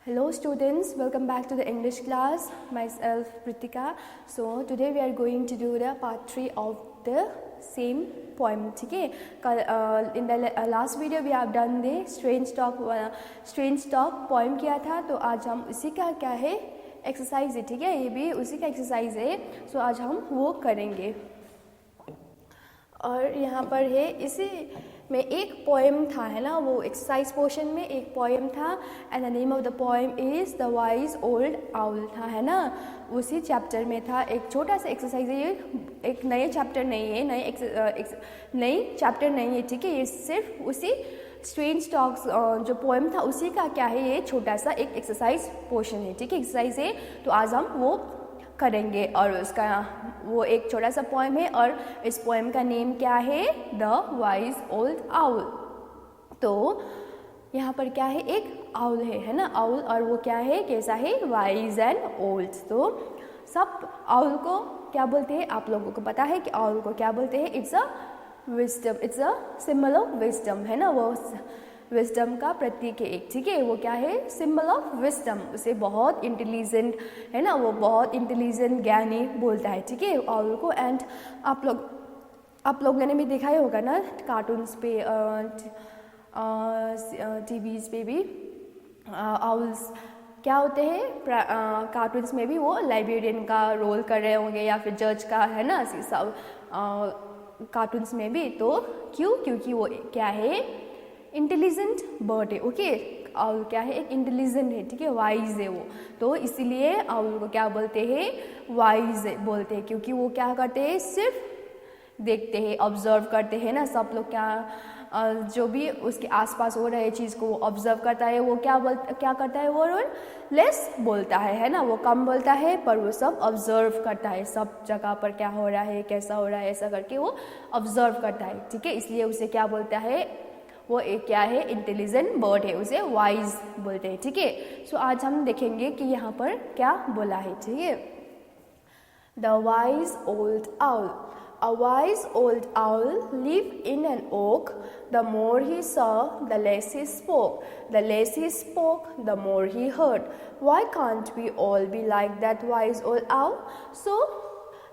Hello students, welcome back to the English class. Myself Pritika. So today we are going to do the part 3 of the same poem. ठीक है, in the last video we have done the strange talk poem किया था, तो आज हम उसी का क्या है एक्सरसाइज है. ठीक है, ये भी उसी का एक्सरसाइज है. सो आज हम वो करेंगे. और यहाँ पर है इसी में एक पोएम था, है ना, वो एक्सरसाइज पोर्शन में एक पोएम था. And the name of the poem is the wise old owl था, है ना. उसी चैप्टर में था. एक छोटा सा एक्सरसाइज है, ये एक नए चैप्टर नहीं है, नई चैप्टर नहीं है. ठीक है, ये सिर्फ उसी स्ट्रेंज टॉक्स जो पोएम था उसी का क्या है, ये छोटा सा एक एक्सरसाइज पोर्शन है. ठीक है, एक्सरसाइज है, तो आज हम वो करेंगे. और उसका वो एक छोटा सा पोएम है और इस पोएम का नेम क्या है, द वाइज ओल्ड आउल. तो यहाँ पर क्या है, एक आउल है ना, आउल. और वो क्या है, कैसा है, वाइज एंड ओल्ड. तो सब आउल को क्या बोलते हैं, आप लोगों को पता है कि आउल को क्या बोलते हैं. It's a wisdom, it's a symbol of wisdom, है ना. वो विजडम का प्रतीक है एक. ठीक है, वो क्या है, सिंबल ऑफ विजडम. उसे बहुत इंटेलिजेंट, है ना, वो बहुत इंटेलिजेंट ज्ञानी बोलता है. ठीक है, आउल को. एंड आप लोगों ने भी देखा ही होगा ना, कार्टून्स पे, टीवीज पे भी आउल्स क्या होते हैं, कार्टून्स में भी वो लाइब्रेरियन का रोल कर रहे होंगे या फिर जज का, है ना, सब कार्टून्स में भी. तो क्योंकि वो क्या है, इंटेलिजेंट बर्ड है. ओके, आउल क्या है, एक इंटेलिजेंट है. ठीक है, वाइज है वो. तो इसीलिए आउल को क्या बोलते हैं, वाइज बोलते हैं. क्योंकि वो क्या करते हैं, सिर्फ देखते हैं, ऑब्जर्व करते हैं ना. सब लोग जो भी उसके आसपास हो रहे चीज़ को वो ऑब्जर्व करता है. वो क्या करता है, वो लेस बोलता है ना, वो कम बोलता है, पर वो सब ऑब्जर्व करता है. सब जगह पर क्या हो रहा है, कैसा हो रहा है, ऐसा करके वो ऑब्जर्व करता है. ठीक है, इसलिए उसे क्या बोलता है, वो एक क्या है, इंटेलिजेंट बर्ड है, उसे वाइज बोलते हैं. ठीक है, सो आज हम देखेंगे कि यहाँ पर क्या बोला है. ठीक है, the wise old owl. A wise old owl lived in an oak. The more he saw, the less he spoke. The less he spoke, the more he heard. Why can't we all be like that wise old owl? So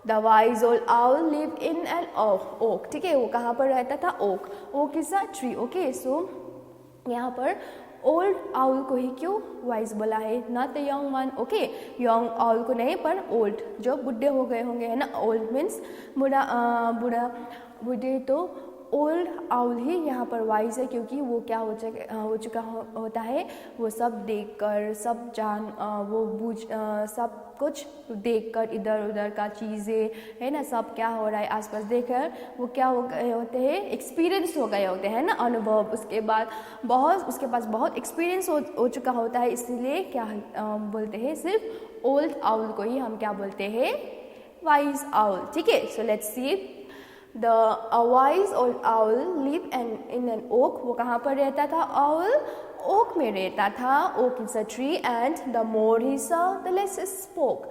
the wise old owl lived in an oak. ठीक है, वो कहाँ पर रहता था, oak. Oak is a tree. Okay, so यहाँ पर old owl को ही क्यों वाइज बोला है, not the young one. Okay, young owl को नहीं, पर ओल्ड जो बुढ़े हो गए होंगे, है ना. ओल्ड मीन्स बूढ़े. तो ओल्ड आउल ही यहाँ पर वाइज है, क्योंकि वो क्या हो चुका होता है, वो सब देखकर, सब सब कुछ देखकर, इधर उधर का चीज़ें, है ना, सब क्या हो रहा है आसपास देखकर वो क्या हो गए होते हैं, एक्सपीरियंस हो गए होते हैं ना, अनुभव. उसके पास बहुत एक्सपीरियंस हो चुका होता है. इसीलिए क्या बोलते हैं, सिर्फ ओल्ड आउल को ही हम क्या बोलते हैं, वाइज आउल. ठीक है, so let's see. A wise old owl lived in an oak. वो कहाँ पर रहता था, owl oak में रहता था. Oak is a tree and the more he saw, the less he spoke.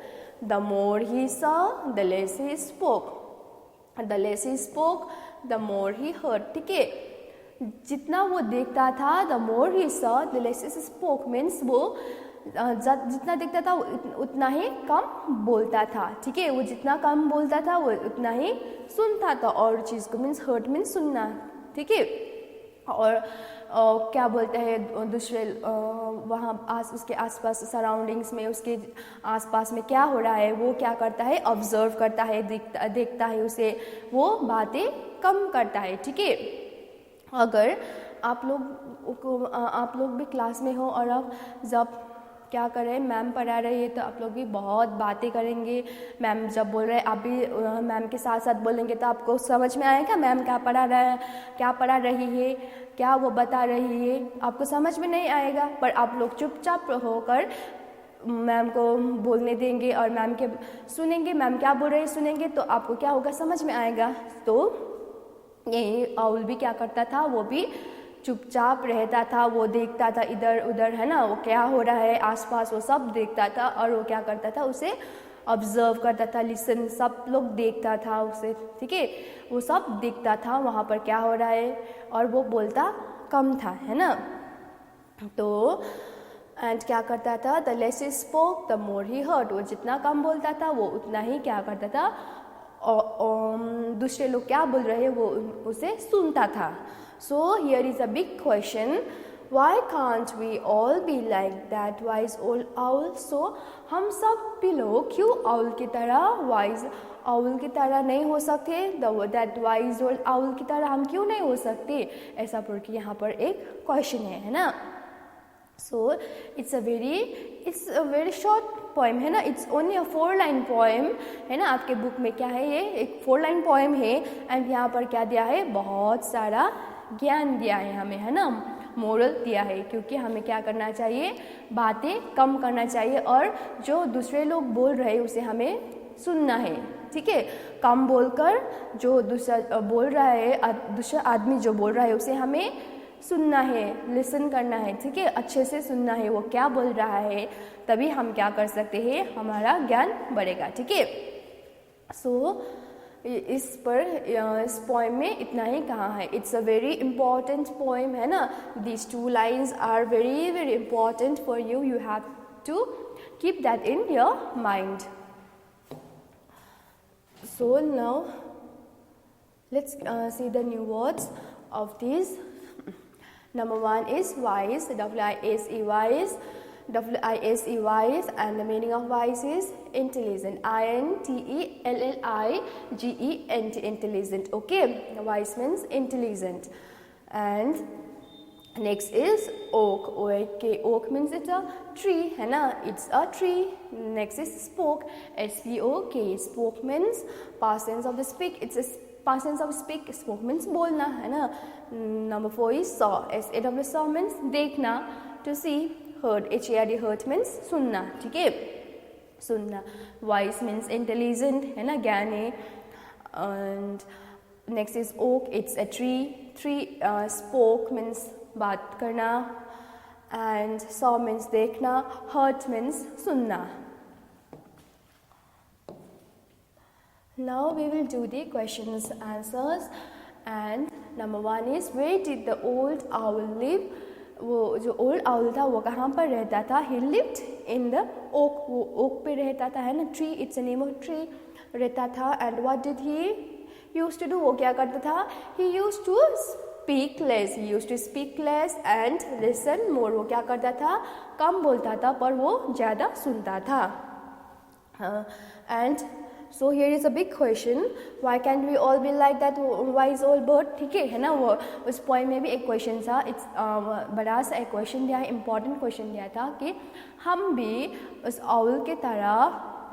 The more he saw, the less he spoke. The less he spoke, the more he heard. ठीक है, जितना वो देखता था, the more he saw, the less he spoke means वो जितना देखता था उतना ही कम बोलता था. ठीक है, वो जितना कम बोलता था वो उतना ही सुनता था. और चीज़ को मीन्स हर्ट मीन्स सुनना. ठीक है, और क्या बोलते हैं दूसरे वहाँ उसके आसपास सराउंडिंग्स में, उसके आसपास में क्या हो रहा है, वो क्या करता है, ऑब्जर्व करता है, देखता है उसे, वो बातें कम करता है. ठीक है, अगर आप लोग भी क्लास में हो और आप जब क्या कर रहे हैं, मैम पढ़ा रही है, तो आप लोग भी बहुत बातें करेंगे. मैम जब बोल रहे हैं, आप भी मैम के साथ साथ बोलेंगे, तो आपको समझ में आएगा मैम क्या पढ़ा रही है, क्या वो बता रही है. आपको समझ में नहीं आएगा, पर आप लोग चुपचाप होकर मैम को बोलने देंगे और मैम के सुनेंगे, मैम क्या बोल रहे हैं सुनेंगे, तो आपको क्या होगा, समझ में आएगा. तो यही आउल भी क्या करता था, वो भी चुपचाप रहता था. वो देखता था इधर उधर, है ना, वो क्या हो रहा है आसपास, वो सब देखता था. और वो क्या करता था, उसे ऑब्जर्व करता था, लिसन, सब लोग देखता था उसे. ठीक है, वो सब देखता था वहाँ पर क्या हो रहा है, और वो बोलता कम था, है ना. तो एंड क्या करता था, the less he spoke the more he hurt, वो जितना कम बोलता था वो उतना ही क्या करता था, दूसरे लोग क्या बोल रहे हैं वो उसे सुनता था. So here is a big question, why can't we all be like that wise old owl? So हम सब भी लोग क्यों owl की तरह, wise owl की तरह नहीं हो सकते, that wise old owl की तरह हम क्यों नहीं हो सकते, ऐसा बोल के यहाँ पर एक क्वेश्चन है ना. So it's a very short poem है ना, it's only a 4-line poem है ना. आपके बुक में क्या है, ये एक 4-line पोएम है एंड यहाँ पर क्या दिया है, बहुत सारा ज्ञान दिया है हमें है ना, मोरल दिया है. क्योंकि हमें क्या करना चाहिए, बातें कम करना चाहिए और जो दूसरे लोग बोल रहे हैं उसे हमें सुनना है. ठीक है, कम बोलकर जो दूसरा बोल रहा है, दूसरा आदमी जो बोल रहा है उसे हमें सुनना है, लिसन करना है. ठीक है, अच्छे से सुनना है वो क्या बोल रहा है, तभी हम क्या कर सकते हैं, हमारा ज्ञान बढ़ेगा. ठीक है. सो इस पोएम में इतना ही कहा है. It's a very important poem है ना. These 2 lines are very very important for you. You have to keep that in your mind. So now let's see the new words of these. Number 1 is wise, W-I-S-E, wise, W-I-S-E, wise, and the meaning of wise is intelligent, I-N-T-E-L-L-I-G-E-N-T, intelligent. Okay, wise means intelligent. And next is oak, O-A-K, oak means it's a tree है ना, it's a tree. Next is spoke, S-P-O-K, spoke means past tense of the speak, it's a past tense of speak, spoke means बोलना है ना. Number 4 is saw, S-A-W, saw means देखना, to see. heard, H-A-R-D, heard means सुनना. ठीक है, सुनना. wise means intelligent है ना, ज्ञानी. and next is oak, it's a tree. Spoke means बात करना, and saw means देखना, heard means सुनना. Now we will do the questions answers. And number 1 is where did the old owl live? वो जो old owl था वो कहाँ पर रहता था? He lived in the oak, वो oak पे रहता था है ना, tree, it's a name of tree, रहता था. And what did he used to do? वो क्या करता था? He used to speak less, and listen more. वो क्या करता था? कम बोलता था पर वो ज़्यादा सुनता था. And so here is a big question, why can't we all be like that wise old bird? ठीक है ना, वो उस पॉइंट में भी एक क्वेश्चन था. इट्स बड़ा सा एक क्वेश्चन दिया है, इम्पॉर्टेंट क्वेश्चन दिया था कि हम भी उस आउल की तरह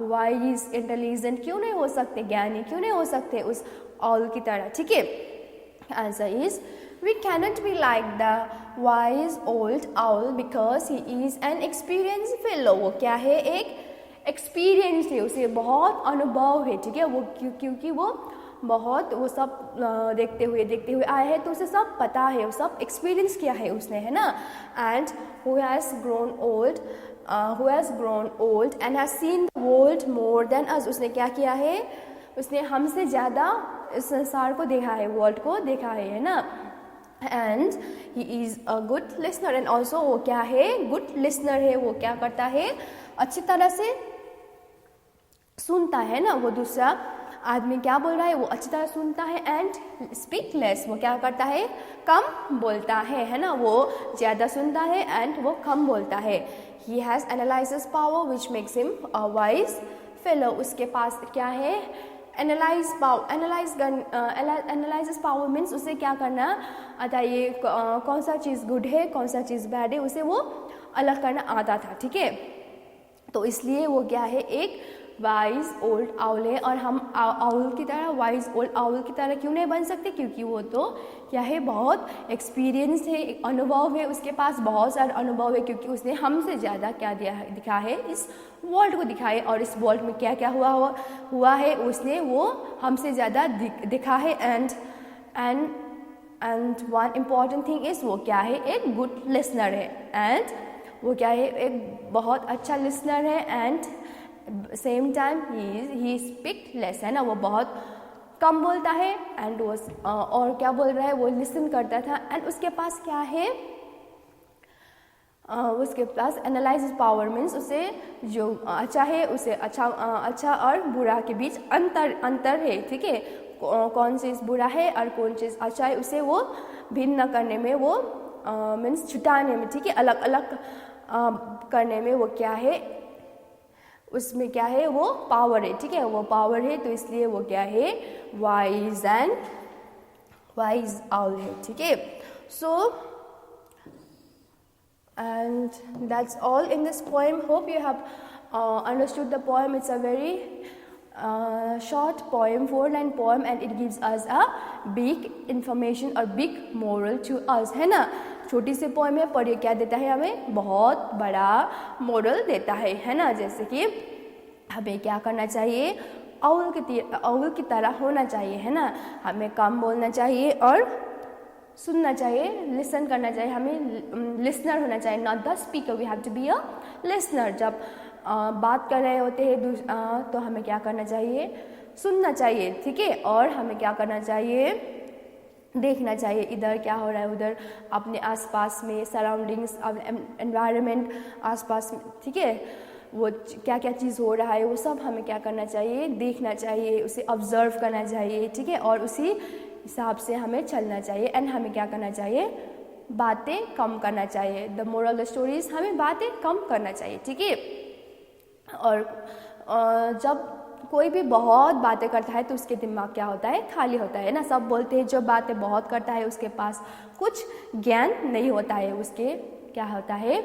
वाइज, इंटेलिजेंट क्यों नहीं हो सकते, ज्ञानी क्यों नहीं हो सकते उस आउल की तरह. ठीक है, answer is we cannot be like the wise old owl because he is an experienced fellow. वो क्या है, एक एक्सपीरियंस है, उसे बहुत अनुभव है. ठीक है, वो क्योंकि वो बहुत वो सब देखते हुए आए हैं तो उसे सब पता है, वो सब एक्सपीरियंस किया है उसने है ना. And who has grown old and has seen the world more than us. उसने क्या किया है, उसने हमसे ज़्यादा इस संसार को देखा है, वर्ल्ड को देखा है ना. And he is a good listener, and also वो क्या है, गुड लिसनर है. वो क्या करता है, अच्छी तरह से सुनता है ना. वो दूसरा आदमी क्या बोल रहा है वो अच्छी तरह सुनता है. एंड स्पीक लेस, वो क्या करता है, कम बोलता है ना. वो ज़्यादा सुनता है एंड वो कम बोलता है. He has analyses power which makes him a wise fellow. उसके पास क्या है, एनालाइजेस पावर मीन्स उसे क्या करना आता है, ये कौन सा चीज़ गुड है कौन सा चीज़ बैड है उसे वो अलग करना आता था. ठीक है, तो इसलिए वो क्या है, एक वाइज ओल्ड आउल है. और हम आउल की तरह, वाइज ओल्ड आउल की तरह क्यों नहीं बन सकते, क्योंकि वो तो क्या है, बहुत एक्सपीरियंस है, एक अनुभव है, उसके पास बहुत सारा अनुभव है. क्योंकि उसने हमसे ज़्यादा क्या दिखा है, इस वर्ल्ड को दिखा है. और इस वर्ल्ड में क्या क्या हुआ है उसने वो हमसे ज़्यादा दिखा है. And one important thing is वो क्या है, एक गुड लिसनर है. एंड वो क्या है, एक बहुत अच्छा लिसनर है. And same time he speak less है ना, वो बहुत कम बोलता है. एंड वो और क्या बोल रहा है, वो लिसन करता था. एंड उसके पास क्या है, उसके पास एनालाइज पावर मीन्स उसे जो अच्छा है उसे अच्छा और बुरा के बीच अंतर है, ठीक है। कौन चीज़ बुरा है और कौन चीज़ अच्छा है उसे वो भिन्न करने में, वो मीन्स छुटाने में, ठीक है, अलग अलग करने में वो क्या है, उसमें क्या है, वो पावर है, ठीक है, वो पावर है। तो इसलिए वो क्या है, वाइज आउल है, ठीक है। सो and that's all in this poem. Hope you have understood the poem. It's a very short poem, 4-line poem, and it gives us a big information or big moral to us, है ना। छोटी सी poem है पर ये क्या देता है हमें, बहुत बड़ा मोरल देता है ना। जैसे कि हमें क्या करना चाहिए, आउल की तरह होना चाहिए, है ना। हमें कम बोलना चाहिए और सुनना चाहिए, लिसन करना चाहिए, हमें लिसनर होना चाहिए, not the speaker, we have to be a listener. जब बात कर रहे होते हैं तो हमें क्या करना चाहिए, सुनना चाहिए, ठीक है। और हमें क्या करना चाहिए, देखना चाहिए इधर क्या हो रहा है, उधर अपने आसपास में, सराउंडिंग्स, एनवायरनमेंट आसपास में, ठीक है, वो क्या क्या चीज़ हो रहा है वो सब हमें क्या करना चाहिए, देखना चाहिए, उसे ऑब्जर्व करना चाहिए, ठीक है। और उसी हिसाब से हमें चलना चाहिए। एंड हमें क्या करना चाहिए, बातें कम करना चाहिए। द मोरल स्टोरीज, हमें बातें कम करना चाहिए, ठीक है। और जब कोई भी बहुत बातें करता है तो उसके दिमाग क्या होता है, खाली होता है ना। सब बोलते हैं जो बातें बहुत करता है उसके पास कुछ ज्ञान नहीं होता है, उसके क्या होता है,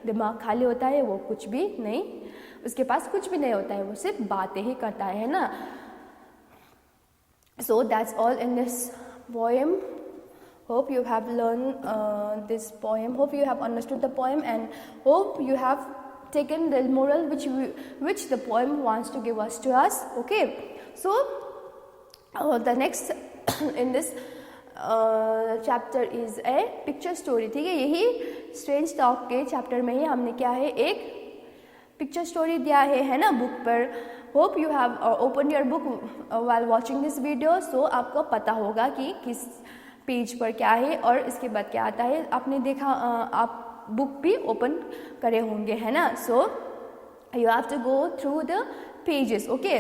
दिमाग खाली होता है, वो कुछ भी नहीं, उसके पास कुछ भी नहीं होता है, वो सिर्फ बातें ही करता है ना। So that's all in this poem. Hope you have learned this poem. Hope you have understood the poem, and hope you have taken the moral which the poem wants to give us. Okay. So the next in this chapter is a picture story. ठीक है, यही strange talk के chapter में ही हमने क्या है, एक picture story दिया है ना, बुक पर। Hope you have open your book while watching this video, so आपको पता होगा कि किस पेज पर क्या है और इसके बाद क्या आता है। आपने देखा, आप बुक भी ओपन करे होंगे, है ना। So you have to go through the pages, okay.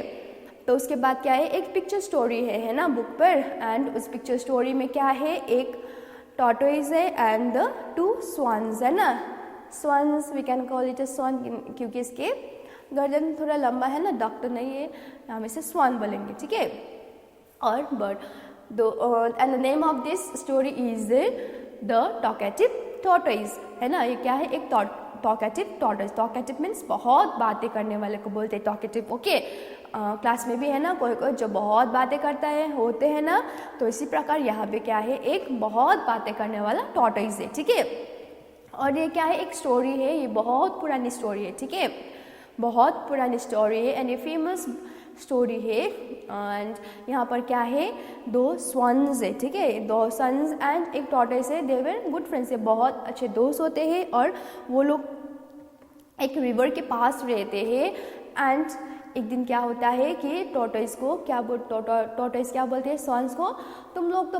तो उसके बाद क्या है, एक पिक्चर स्टोरी है ना बुक पर। एंड उस पिक्चर स्टोरी में क्या है, एक टॉर्टोइज है एंड द 2 swans, है ना। Swans we can call it a swan क्योंकि इसके गर्दन थोड़ा लंबा है ना, डक तो नहीं है, हम इसे स्वान बोलेंगे, ठीक है। और bird and the name of this story is the talkative tortoise, है ना। ये क्या है, एक टॉकेटिव टॉर्टोइज। टॉकेटिव मीन्स बहुत बातें करने वाले को बोलते हैं टॉकेटिव, ओके। क्लास में भी है ना कोई जो बहुत बातें करता है होते हैं ना, तो इसी प्रकार यहाँ पे क्या है, एक बहुत बातें करने वाला टॉर्टोइज है, ठीक है। और ये क्या है, एक स्टोरी है, ये बहुत पुरानी स्टोरी है, ठीक है, बहुत पुरानी स्टोरी है एंड ये फेमस स्टोरी है। एंड यहाँ पर क्या है, 2 swans है, ठीक है, 2 sons एंड एक टॉर्टोइज है। दे वर गुड फ्रेंड्स है, बहुत अच्छे दोस्त होते हैं और वो लोग एक रिवर के पास रहते हैं। एंड एक दिन क्या होता है कि टॉर्टोइज को टॉर्टोइज क्या बोलते हैं swans को, तुम लोग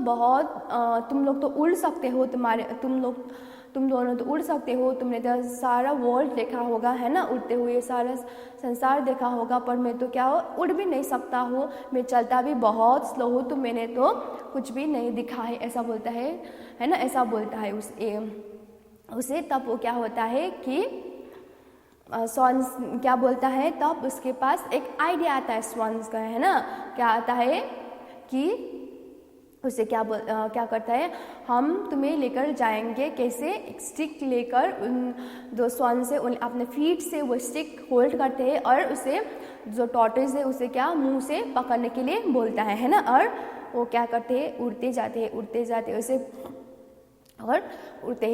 तो उड़ सकते हो, तुम दोनों तो उड़ सकते हो, तुमने तो सारा वर्ल्ड देखा होगा, है ना, उड़ते हुए सारा संसार देखा होगा, पर मैं तो क्या उड़ भी नहीं सकता हूँ, मैं चलता भी बहुत स्लो हूँ, तो मैंने तो कुछ भी नहीं दिखा है, ऐसा बोलता है ना, ऐसा बोलता है उसे। तब वो क्या होता है कि स्वंस क्या बोलता है, तब उसके पास एक आइडिया आता है स्वंस का, है ना। क्या आता है कि उसे क्या करता है, हम तुम्हें लेकर जाएंगे, कैसे, एक स्टिक लेकर उन 2 स्वंस से अपने फीट से वो स्टिक होल्ड करते हैं और उसे जो टॉर्टोइज है उसे क्या मुंह से पकड़ने के लिए बोलता है ना। और वो क्या करते हैं, उड़ते जाते हैं उसे, और उड़ते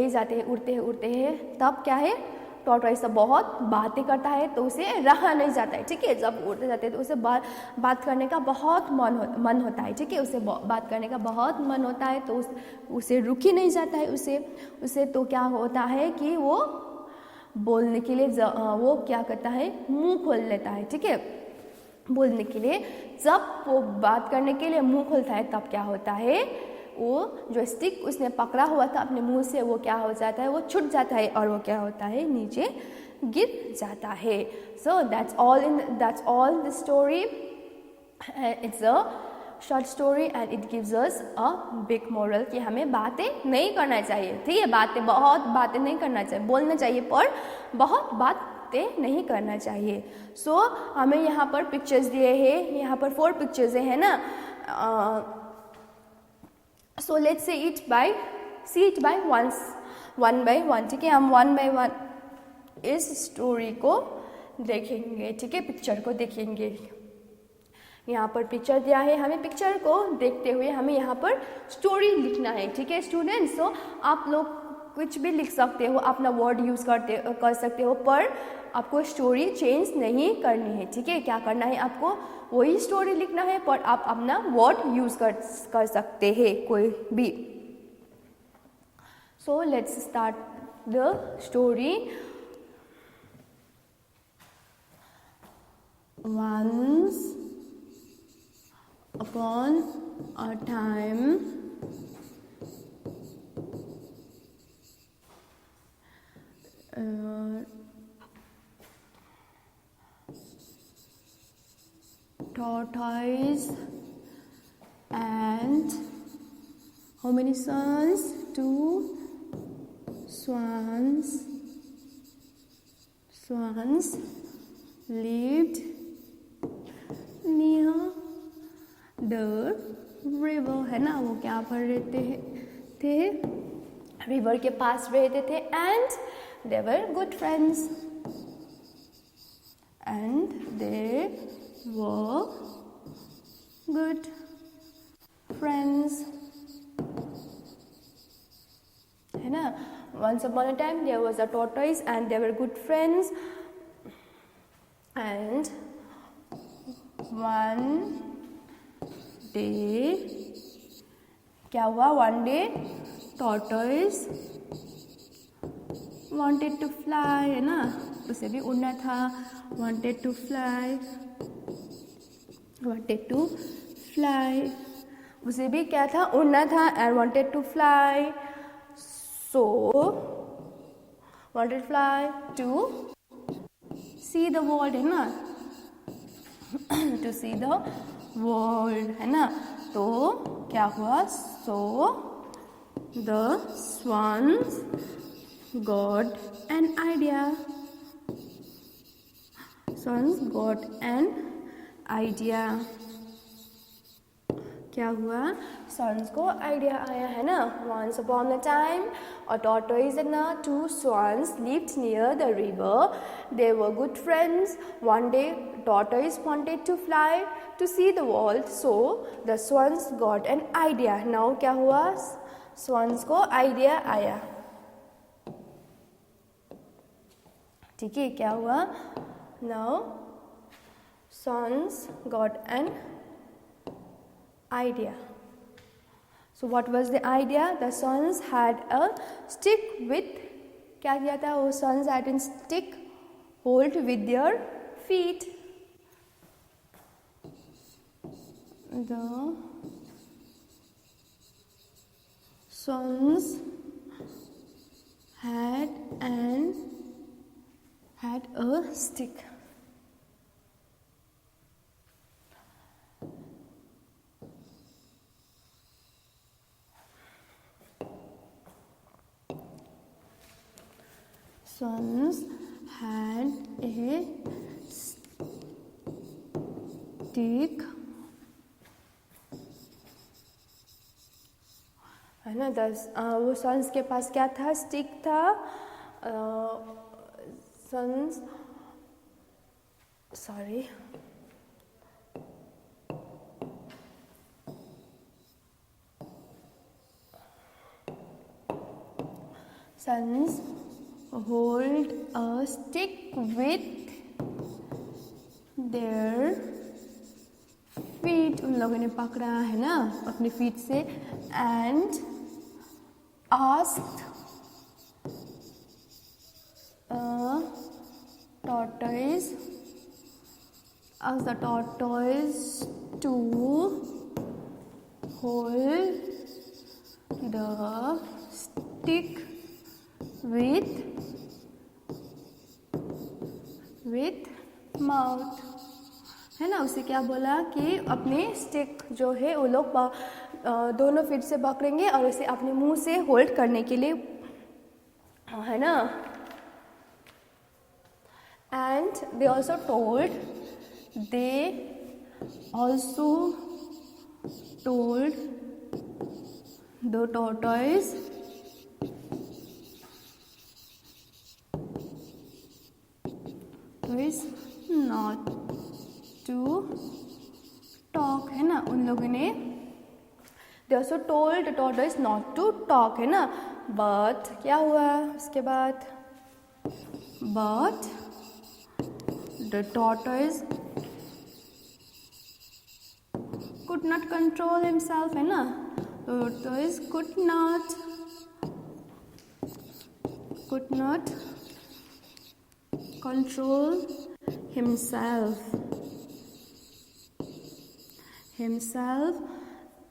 हैं। तब क्या है, टॉर्टोइज सब बहुत बातें करता है तो उसे रहा नहीं जाता है, ठीक है। जब उड़ते जाते हैं तो उसे बात करने का बहुत मन होता है, ठीक है, उसे बात करने का बहुत मन होता है, तो उसे रुक ही नहीं जाता है। उसे तो क्या होता है कि वो बोलने के लिए वो क्या करता है, मुंह खोल लेता है, ठीक है, बोलने के लिए। जब वो बात करने के लिए मुंह खोलता है तब क्या होता है, वो जो स्टिक उसने पकड़ा हुआ था अपने मुंह से वो क्या हो जाता है, वो छूट जाता है और वो क्या होता है, नीचे गिर जाता है. सो that's all the story. It's a short story and it gives us a big moral कि हमें बातें नहीं करना चाहिए. ठीक है, बहुत बातें नहीं करना चाहिए, बोलना चाहिए पर बहुत बातें नहीं करना चाहिए. सो हमें यहाँ पर पिक्चर्स दिए हैं, यहाँ पर 4 पिक्चर्स है ना. So let's see it by one by one. ठीक है, हम 1 by 1 इस स्टोरी को देखेंगे. ठीक है, पिक्चर को देखेंगे. यहाँ पर पिक्चर दिया है, हमें पिक्चर को देखते हुए हमें यहाँ पर स्टोरी लिखना है. ठीक है स्टूडेंट्स, तो आप लोग कुछ भी लिख सकते हो, अपना वर्ड यूज़ कर सकते हो, पर आपको स्टोरी चेंज नहीं करनी है. ठीक है, क्या करना है, आपको वही स्टोरी लिखना है पर आप अपना वर्ड यूज़ कर सकते हैं कोई भी. So let's start the story. Once upon a time, tortoise and how many swans? 2 swans lived near the river. है ना, वो क्या पर रहते थे, रिवर के पास रहते थे. And they were good friends. है ना. Once upon a time there was a tortoise and they were good friends. And one day क्या हुआ, one day tortoise wanted to fly. है ना, उसे भी उड़ना था. wanted to fly, उसे भी क्या था, उड़ना था. and wanted to fly, so wanted to fly to see the world. है ना, to see the world. है ना, तो क्या हुआ, so the swans got an idea. क्या हुआ, swans को आइडिया आया. है ना. Once upon a time a tortoise and 2 swans lived near the river. They were good friends. One day tortoise wanted to fly to see the world, so the swans got an idea. Now क्या हुआ, swans को idea आया. ठीक है, क्या हुआ, now swans got an idea. So what was the idea? The swans had a stick with, क्या किया था, वो swans had a stick hold with their feet. The swans had a stick. Swans had a stick. है ना, वो swans के पास क्या था, स्टिक था. swans hold a stick with their feet. उन लोगों ने पकड़ा है ना अपने फीट से. and asked the tortoise to hold the stick with mouth, है ना। उसे क्या बोला कि अपने स्टिक जो है वो लोग दोनों फिर से पकड़ेंगे और उसे अपने मुंह से होल्ड करने के लिए, है ना। And they also told the tortoise not to talk, है ना। उन लोगों ने they also told the tortoise not to talk, है ना। but क्या हुआ उसके बाद, but the tortoise could not control himself, है ना। tortoise could not control himself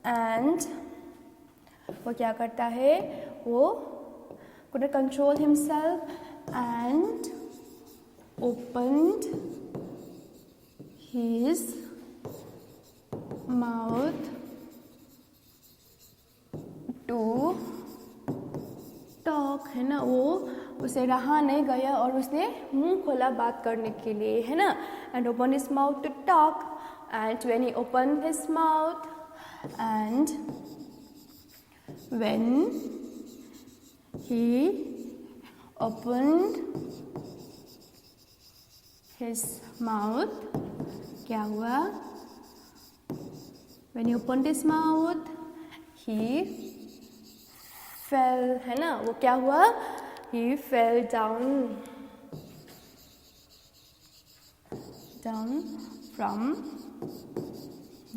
and वो क्या करता है, वो could not control himself and opened his mouth to talk, है ना। वो उसे रहा नहीं गया और उसने मुंह खोला बात करने के लिए, है ना। and open his mouth to talk, and when he opened his mouth and when he opened his mouth, क्या हुआ, when he opened his mouth he fell, है ना। वो क्या हुआ, he fell down from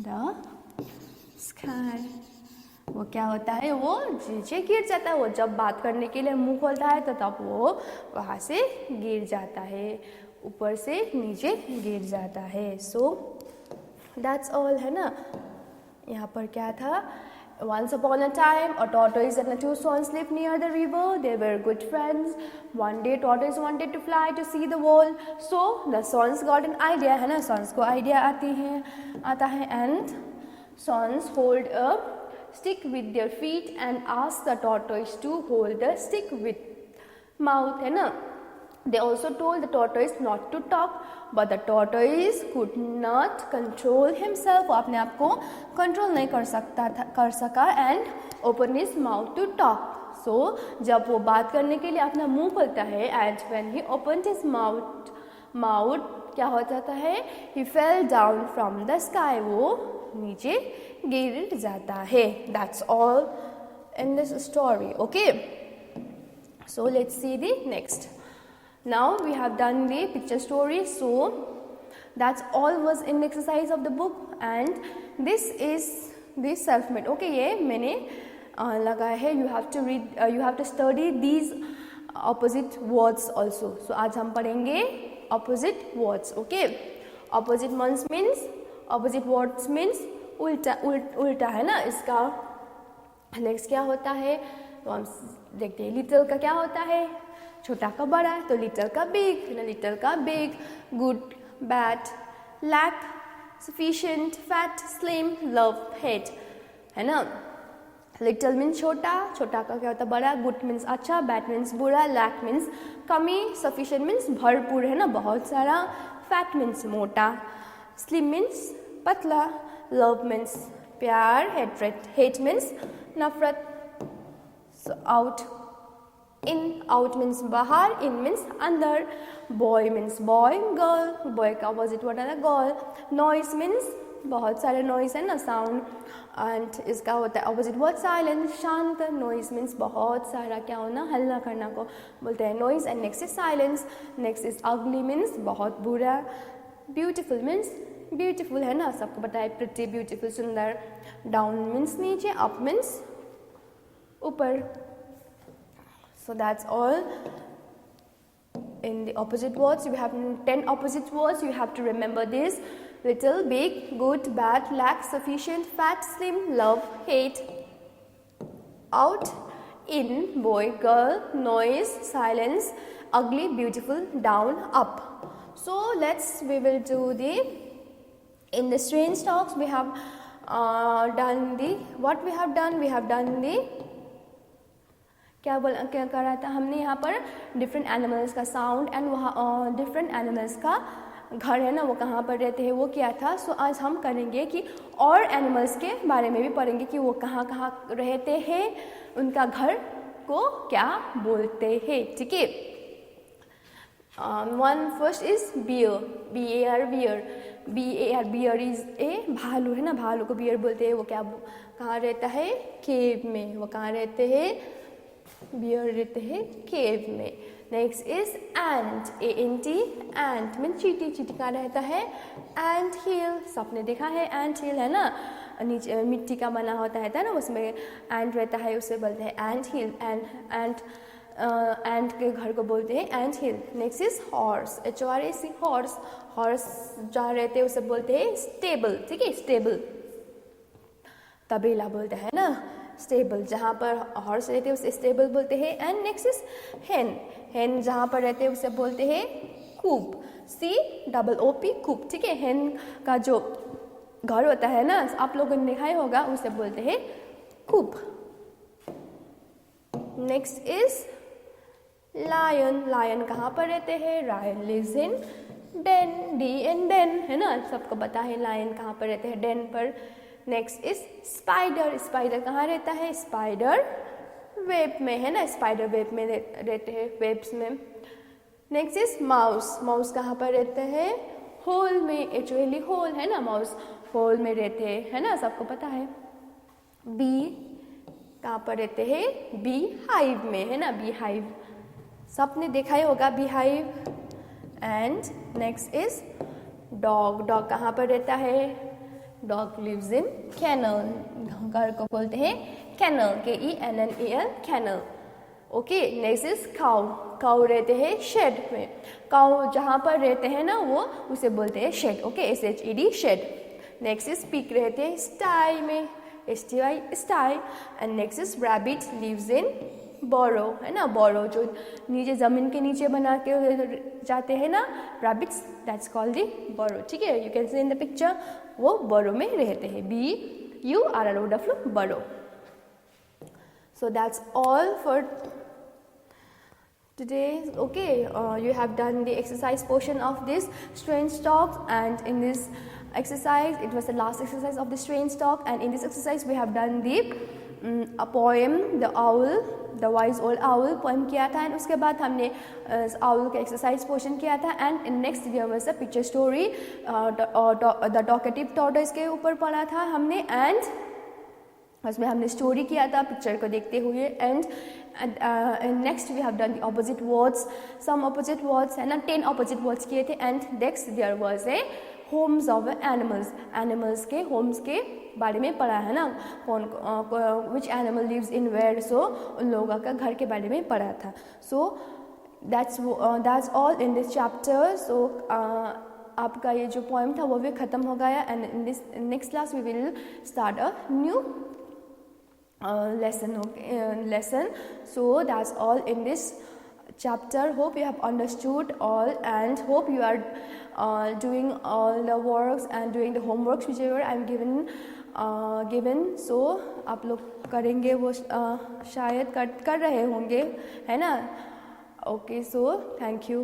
the sky। वो क्या होता है, वो नीचे गिर जाता है। वो जब बात करने के लिए मुंह खोलता है तो तब वो वहाँ से गिर जाता है, ऊपर से नीचे गिर जाता है। सो दैट्स ऑल, है ना। यहाँ पर क्या था, once upon a time a tortoise and the two swans lived near the river. They were good friends. One day tortoise wanted to fly to see the world, so the swans got an idea, है ना। swans को idea आता है and swans hold a stick with their feet and ask the tortoise to hold the stick with mouth, है ना। They also told the tortoise not to talk, but the tortoise could not control himself. वो अपने आप को control नहीं कर सका and open his mouth to talk. So जब वो बात करने के लिए अपना मुंह खोलता है and when he opened his mouth क्या हो जाता है, he fell down from the sky. वो नीचे गिर जाता है। That's all in this story. Okay. So let's see the next. Now we have done the picture story, so that's all was in exercise of the book, and this is the self-made. Okay, ये मैंने लगाया है। You have to read, you have to study these opposite words also. So आज हम पढ़ेंगे opposite words. Okay, opposite words means उल्टा है ना इसका। नेक्स्ट क्या होता है तो हम देखते हैं। लिटिल का क्या होता है, छोटा का बड़ा, तो लिटिल का बिग, है ना। लिटिल का big, good, bad, lack, sufficient, fat, slim, love, hate, है ना। लिटिल मीन्स छोटा, छोटा का क्या होता है बड़ा, गुड मीन्स अच्छा, बैड मीन्स बुरा, लैक मीन्स कमी, सफिशिएंट मीन्स भरपूर, है ना, बहुत सारा, फैट मीन्स मोटा, स्लिम मीन्स पतला, लव मीन्स प्यार, हेट मीन्स नफरत, आउट मीन्स बाहर, इन मीन्स अंदर, boy means boy, girl, boy का अपोजिट वर्ड है गर्ल, नॉइस मीन्स बहुत सारे नॉइस है ना, साउंड, एंड इसका होता है अपोजिट वर्ड साइलेंट, शांत, नॉइस मीन्स बहुत सारा क्या होना, हल्ला करना को बोलते हैं noise, and next is silence, next is अगली मीन्स बहुत बुरा, ब्यूटीफुल मीन्स ब्यूटीफुल है ना, सबको पता है, प्रिटी, ब्यूटीफुल, सुंदर, डाउन मीन्स नीचे, अप मीन्स ऊपर. So that's all. In the opposite words, you have 10 opposite words. You have to remember this: little, big, good, bad, lack, sufficient, fat, slim, love, hate. out, in, boy, girl, noise, silence, ugly, beautiful, down, up. So we will do the, in the strange talks we have done the, what we have done the, क्या करा था हमने यहाँ पर different animals का sound and वहाँ different animals का घर है ना, वो कहाँ पर रहते हैं वो क्या था. सो आज हम करेंगे कि और एनिमल्स के बारे में भी पढ़ेंगे कि वो कहाँ कहाँ रहते हैं, उनका घर को क्या बोलते हैं. ठीक है. One first is bear, BAR bear. BAR bear is a भालू है ना, भालू को बियर बोलते हैं. वो क्या कहाँ रहता है, केव में. वो कहाँ रहते हैं, बियर रहते हैं केव में. Next is ant, ANT, ant mean चींटी. चींटी कहाँ रहता है, एंट हिल. सबने देखा है एंट हिल है ना, नीचे मिट्टी का बना होता है ना, उसमें एंट रहता है, उसे बोलते हैं एंट हिल. एंट के घर को बोलते हैं ant hill. Next is horse, HORS, horse. Horse जहाँ रहते हैं उसे बोलते हैं स्टेबल. ठीक है, स्टेबल तबेला बोलते हैं ना, स्टेबल. जहाँ पर हॉर्स रहते हैं उसे स्टेबल बोलते हैं. एंड नेक्स्ट इज हेन. हेन जहाँ पर रहते हैं उसे बोलते हैं कूप, COOP, कूप. ठीक है, हेन का जो घर होता है ना, आप लोगों ने देखा ही होगा, उसे बोलते हैं coop. Next is lion. Lion कहाँ पर रहते हैं, lion lives in den, DEN den है ना, सबको पता है लायन कहाँ पर रहते हैं, डेन पर. Next is spider. स्पाइडर कहाँ रहता है, स्पाइडर वेब में है ना, स्पाइडर वेब में रहते हैं, वेब्स में. Next is mouse. माउस कहाँ पर रहते हैं, होल में. एक्चुअली होल है ना, माउस होल में रहते हैं है ना, सबको पता है. बी कहाँ पर रहते हैं, बी हाइव में है ना, बी हाइव. सबने देखा ही होगा bee hive. And next is dog. Dog कहाँ पर रहता है, डॉग लिव्स इन कैनल. घर को बोलते हैं kennel, KENNEL, kennel. Okay. Next is cow. Cow रहते हैं शेड में. काउ जहाँ पर रहते हैं ना, वो उसे बोलते हैं shed. Okay, SHED, shed. Next is pig रहते हैं स्टाई में, STY, sty. And next is rabbit lives in burrow है ना, बोरो जो नीचे ज़मीन के नीचे बना के जाते हैं ना, rabbits, that's called the burrow. ठीक है, you can see in the picture, वो बोरो में रहते हैं, BURROW, burrow. So that's all for today. Okay, you have done the exercise portion of this strange talk, and in this exercise, it was the last exercise of the strange talk, and in this exercise we have done the a poem, the owl, the wise old owl poem किया था. And उसके बाद हमने owl का exercise portion किया था. And next there was a picture story, the talkative tortoise के ऊपर पढ़ा था हमने. एंड उसमें हमने स्टोरी किया था पिक्चर को देखते हुए. And next we have done the opposite words, some opposite words है ना, 10 ऑपोजिट वर्ड्स किए थे. And next there was a homes of animals. Animals के होम्स के बारे में पढ़ा है ना, कौन which animal lives in where. So उन लोगों का घर के बारे में पढ़ा था. So that's all in this chapter. So आपका ये जो पोएम था वो भी ख़त्म हो गया. And in this next class we will start a new lesson. So that's all in this chapter. Hope you have understood all, and hope you are doing all the works and doing the homeworks whichever I'm given. So आप लोग करेंगे वो शायद कर रहे होंगे है ना. Okay, so thank you.